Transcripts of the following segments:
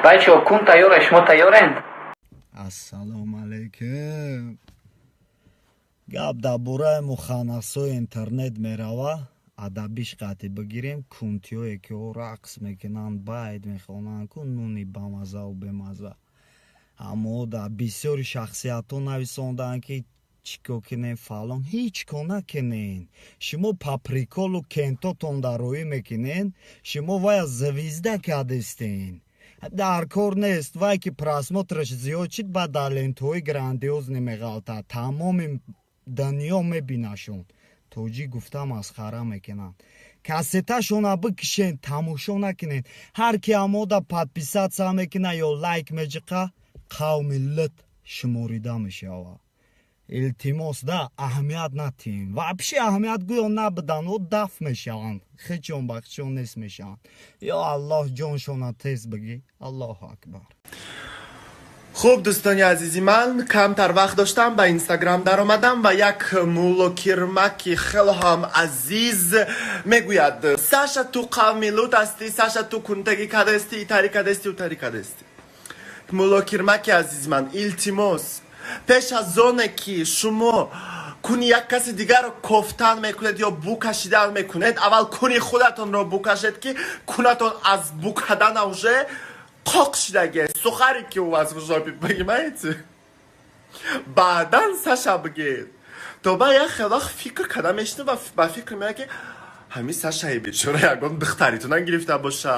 بچه کون تیاره شما تیارین؟ السلام علیکم. گپ дар бораи муханнасои интернет мерава. Адабиш қати бигирем. Кунтиҳое ки рақс мекунанд, байт мехонанд, кун нуни бамазаву бемаза. Аммо дар бисёри шахсиятҳо нависонданд ки чико кунем фалон. Ҳеҷ кор накунен. Шумо по приколу кентотон дароӣ мекунен. Шумо вая звезда кардистен. дар кор нест. вай ки просмотраш зиёд шид ба дар лентҳои грандиозне меғалтад. тамоми дунё мебинашон. тоҷи гуфта масхара мекунанд. кассеташона бикишен, тамошо накунен. ҳар ки амода подписатсия мекуна ё лайк меҷиқа, қавми лут шуморида мешавад. илтимос да аҳамият натиҳем. вообще аҳамият гӯё набудан, о даф мешаванд. хичон ба хичон нест мешаванд. ё аллоҳ ҷоншона тез бигӣ. аллоҳу акбар. خب دوستانی عزیزی من کمتر وقت داشتم به اینستاگرام در آمدم و یک مولوکیرمکی خیلی هم عزیز میگوید ساشا تو قومی لوت هستی، ساشا تو کنتگی کده استی، ایتاری کده استی، اوتاری کده استی. مولوکیرمکی عزیز من التماس پیش از آنه که شما کنی یک کسی دیگر رو کفتن میکنید یا بو کشیدن میکنید، اول کنی خودتون رو بو کشید که کنتون از بو کدن اوشه قاق شدگه سخاری که او از وجابی بگیمید بعدا ساشا بگید. تو با یک خیلی فکر کدم اشتیم و با فکر میگه که همین ساشای بیچاره یکم دختریتونن گرفته باشه،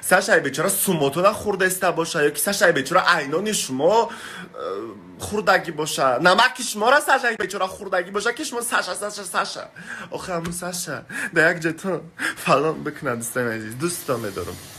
ساشای بیچاره سوموتونن خورده استه باشه، یا که ساشای بیچاره عینانی شما خوردگی باشه، نمکی شما را ساشای بیچاره خوردگی باشه که شما ساشا ساشا ساشا آخه همون ساشا در یک جتون فلان بکنند. دوستان میدارم.